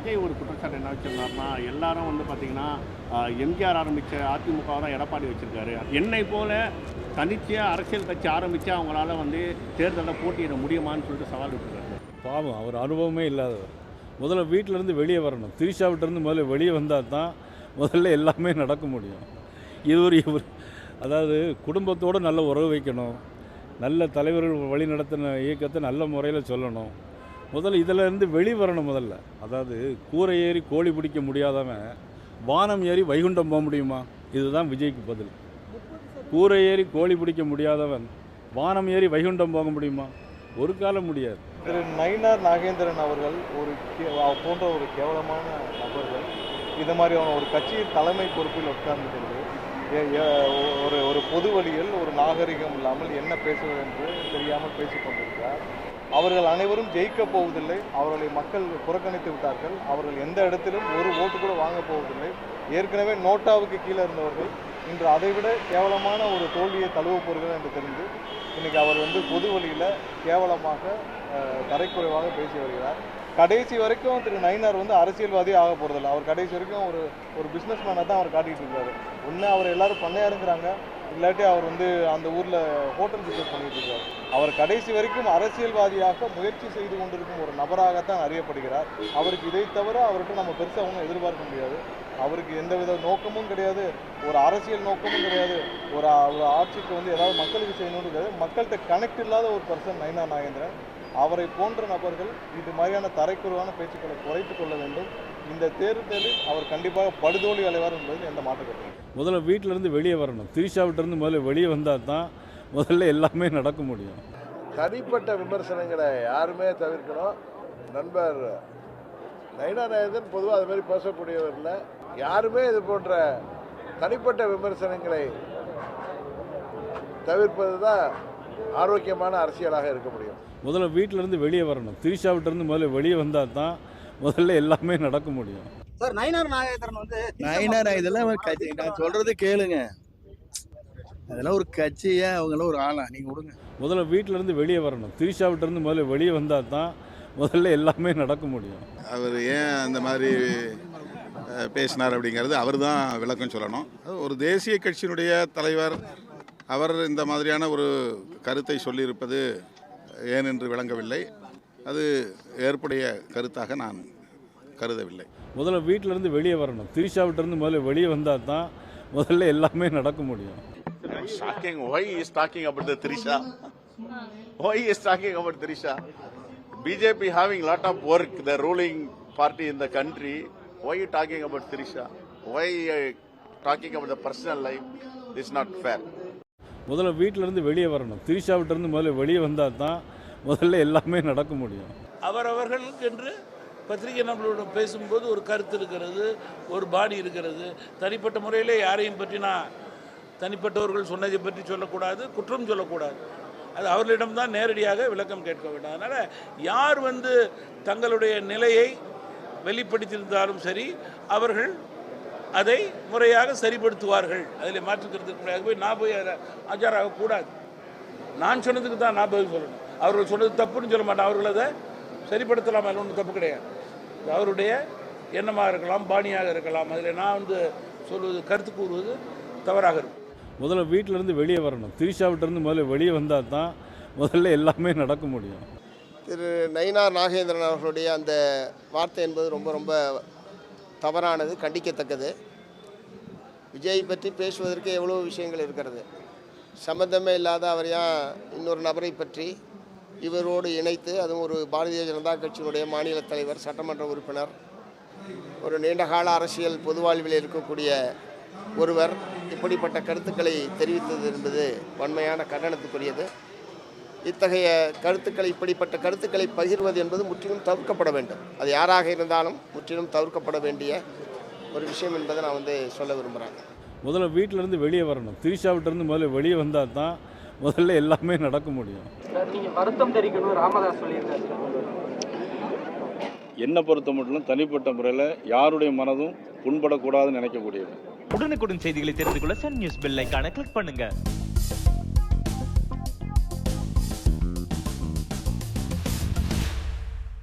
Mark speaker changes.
Speaker 1: விஜய் ஒரு குற்றச்சாட்டு என்ன வச்சிருந்தாருன்னா, எல்லாரும் வந்து பார்த்தீங்கன்னா, எம்ஜிஆர் ஆரம்பித்த அதிமுகவை தான் எடப்பாடி வச்சிருக்காரு. என்னை போல தனிச்சையாக அரசியல் கட்சி ஆரம்பித்து அவங்களால வந்து தேர்தலில் போட்டியிட முடியுமான்னு சொல்லிட்டு சவால் விட்டுருக்காரு.
Speaker 2: பாவம், அவர் அனுபவமே இல்லாதவர். முதல்ல வீட்டிலேருந்து வெளியே வரணும். திரிஷாவிட்டேருந்து முதல்ல வெளியே வந்தால் தான் முதல்ல எல்லாமே நடக்க முடியும். இவர் அதாவது குடும்பத்தோடு நல்ல உறவு வைக்கணும், நல்ல தலைவர்கள் வழி நடத்தின இயக்கத்தை நல்ல முறையில் சொல்லணும். முதல்ல இதிலேருந்து வெளியே வரணும். முதல்ல அதாவது கூரை ஏறி கோழி பிடிக்க முடியாதவன் வானம் ஏறி வைகுண்டம் போக முடியுமா? இதுதான் விஜய்க்கு பதில். கூரை ஏறி கோழி பிடிக்க முடியாதவன் வானம் ஏறி வைகுண்டம் போக முடியுமா? ஒரு காலம் முடியாது.
Speaker 3: திரு நயினார் நாகேந்திரன் அவர்கள் போன்ற ஒரு கேவலமான நபர்கள் இது மாதிரியான ஒரு கட்சியின் தலைமை பொறுப்பில் உட்கார்ந்து ஒரு பொது வழியில் ஒரு நாகரிகம் இல்லாமல் என்ன பேசுவது என்று தெரியாமல் பேசிக் கொண்டிருக்கிறார். அவர்கள் அனைவரும் ஜெயிக்கப் போவதில்லை. அவர்களை மக்கள் புறக்கணித்து விட்டார்கள். அவர்கள் எந்த இடத்திலும் ஒரு ஓட்டு கூட வாங்கப் போவதில்லை. ஏற்கனவே நோட்டாவுக்கு கீழே இருந்தவர்கள் இன்று அதைவிட கேவலமான ஒரு தோல்வியை தழுவ போகிறார்கள் என்று தெரிந்து இன்னைக்கு அவர் பொது வழியில் கேவலமாக தரைக்குறைவாக பேசி வருகிறார். கடைசி வரைக்கும் திரு நயினார் அரசியல்வாதியே ஆக போகிறதில்ல. அவர் கடைசி வரைக்கும் ஒரு பிஸ்னஸ் மேனாக தான் அவர் காட்டிகிட்டு இருக்காரு. ஒன்று அவர் எல்லாரும் பண்ணையாருங்கிறாங்க, இல்லாட்டி அவர் அந்த ஊரில் ஹோட்டல் பிஸ்னஸ் பண்ணிட்டு இருக்காரு. அவர் கடைசி வரைக்கும் அரசியல்வாதியாக முயற்சி செய்து கொண்டிருக்கும் ஒரு நபராகத்தான் அறியப்படுகிறார். அவருக்கு இதை தவிர அவர்கிட்ட நம்ம பெருசாக ஒன்றும் எதிர்பார்க்க முடியாது. அவருக்கு எந்தவித நோக்கமும் கிடையாது, ஒரு அரசியல் நோக்கமும் கிடையாது, ஒரு ஆட்சிக்கு ஏதாவது மக்களுக்கு செய்யணும்னு கிடையாது. மக்கள்கிட்ட கனெக்ட் இல்லாத ஒரு பர்சன் நயினார் நாகேந்திரன். அவரை போன்ற நபர்கள் இது மாதிரியான தரைக்குறைவான பேச்சுக்களை குறைத்துக் கொள்ள வேண்டும். இந்த தேர்தலில் அவர் கண்டிப்பாக படுதோல்வி அடைவார் என்பதில் எந்த மாற்று கருத்து.
Speaker 2: முதல்ல வீட்டிலேருந்து வெளியே வரணும். திரிஷாவிட்டேருந்து முதல்ல வெளியே வந்தால் தான் முதல்ல எல்லாமே நடக்க முடியும்.
Speaker 4: தனிப்பட்ட விமர்சனங்களை யாருமே தவிர்க்கணும். நண்பர் நயினார் நாகேந்திரன் பொதுவாக அது மாதிரி பேசக்கூடியவர் இல்லை. யாருமே இது போன்ற தனிப்பட்ட விமர்சனங்களை தவிர்ப்பது தான் ஆரோக்கியமான அரசியலாக இருக்க முடியும்.
Speaker 2: முதல்ல வீட்டிலேருந்து வெளியே வரணும். திரிஷாவிட்டேருந்து முதல்ல வெளியே வந்தால் தான் முதல்ல எல்லாமே நடக்க முடியும்.
Speaker 5: சார், நயினார் நாகேந்திரன்
Speaker 6: நயினார் இதெல்லாம் ஒரு கட்சி, நான் சொல்றது கேளுங்க. அதெல்லாம் ஒரு கட்சியா, அவங்களாம் ஒரு ஆளா? நீங்க விடுங்க.
Speaker 2: முதல்ல வீட்டிலேருந்து வெளியே வரணும். திரிஷாவிட்டேருந்து முதல்ல வெளியே வந்தால் தான் முதல்ல எல்லாமே நடக்க முடியும்.
Speaker 7: அவர் ஏன் அந்த மாதிரி பேசினார் அப்படிங்கிறது அவர் தான் விளக்கம் சொல்லணும். ஒரு தேசிய கட்சியினுடைய தலைவர் அவர் இந்த மாதிரியான ஒரு கருத்தை சொல்லியிருப்பது ஏன் என்று விளங்கவில்லை. அது ஏற்புடைய கருத்தாக நான் கருதவில்லை.
Speaker 2: முதல்ல வீட்டிலேருந்து வெளியே வரணும். திரிஷாவிட்டேருந்து முதல்ல வெளியே வந்தால் தான் முதல்ல எல்லாமே நடக்க முடியும்.
Speaker 8: Shocking. Why he is talking about the Trisha? Why he is talking about Trisha? BJP having lot of work, the ruling party in the country. Why you talking about Trisha? Why talking about the personal life? This is not fair.
Speaker 2: முதல்ல வீட்டிலேருந்து வெளியே வரணும். திரிஷாவிட்டேருந்து முதல்ல வெளியே வந்தால் தான் முதல்ல எல்லாமே நடக்க முடியும்.
Speaker 9: அவர்களுக்கு என்று பத்திரிகை நம்மளோட பேசும்போது ஒரு கருத்து இருக்கிறது, ஒரு பாணி இருக்கிறது. தனிப்பட்ட முறையிலே யாரையும் பற்றி நான் தனிப்பட்டவர்கள் சொன்னதை பற்றி சொல்லக்கூடாது, குற்றம் சொல்லக்கூடாது. அது அவர்களிடம்தான் நேரடியாக விளக்கம் கேட்க வேண்டும். அதனால் யார் தங்களுடைய நிலையை வெளிப்படுத்தியிருந்தாலும் சரி, அவர்கள் அதை முறையாக சரிப்படுத்துவார்கள். அதில் மாற்றுக்கிறதுக்கு முடியாது. நான் போய் அதை ஆஜராகக்கூடாது. நான் சொன்னதுக்கு தான் நான் பதில் சொல்லணும். அவர்கள் சொன்னது தப்புன்னு சொல்ல மாட்டேன். அவர்கள் அதை சரிப்படுத்தலாம், அதில் ஒன்றும் தப்பு கிடையாது. அவருடைய எண்ணமாக இருக்கலாம், பாணியாக இருக்கலாம். அதில் நான் சொல்வது, கருத்து கூறுவது தவறாக இருக்கும்.
Speaker 2: முதல்ல வீட்டிலேருந்து வெளியே வரணும். திரிஷாவிட்டேருந்து முதல்ல வெளியே வந்தால் தான் முதல்ல எல்லாமே நடக்க முடியும்.
Speaker 10: திரு நயினார் நாகேந்திரன் அவர்களுடைய அந்த வார்த்தை என்பது ரொம்ப ரொம்ப தவறானது, கண்டிக்கத்தக்கது. விஜய் பற்றி பேசுவதற்கு எவ்வளோ விஷயங்கள் இருக்கிறது. சம்பந்தமே இல்லாத அவர் இன்னொரு நபரை பற்றி இவரோடு இணைத்து, அதுவும் ஒரு பாரதிய ஜனதா கட்சியினுடைய மாநில தலைவர், சட்டமன்ற உறுப்பினர், ஒரு நீண்டகால அரசியல் பொது வாழ்வில் இருக்கக்கூடிய ஒருவர் இப்படிப்பட்ட கருத்துக்களை தெரிவித்தது என்பது வன்மையான கண்டனத்துக்குரியது. இத்தகைய கருத்துக்களை, இப்படிப்பட்ட கருத்துக்களை பகிர்வது என்பது முற்றிலும் தவிர்க்கப்பட வேண்டும். அது யாராக இருந்தாலும் முற்றிலும் தவிர்க்கப்பட வேண்டிய ஒரு விஷயம் என்பதை நான் சொல்ல விரும்புகிறேன்.
Speaker 2: முதல்ல வீட்டிலேருந்து வெளியே வரணும். திரிஷாவிட்டேருந்து முதல்ல வெளியே வந்தால் தான் முதல்ல எல்லாமே நடக்க முடியும்.
Speaker 5: நீங்கள் வருத்தம் தெரிவிக்கணும் ராமதாஸ் சொல்லியிருக்காரு.
Speaker 2: என்னை பொறுத்த மட்டும் தனிப்பட்ட முறையில் யாருடைய மனதும் புண்படக்கூடாதுன்னு நினைக்கக்கூடியது.
Speaker 11: உடனுக்குடன் செய்திகளை தெரிந்து கொள்ள சன் நியூஸ் பெல் ஐகானை கிளிக் பண்ணுங்க.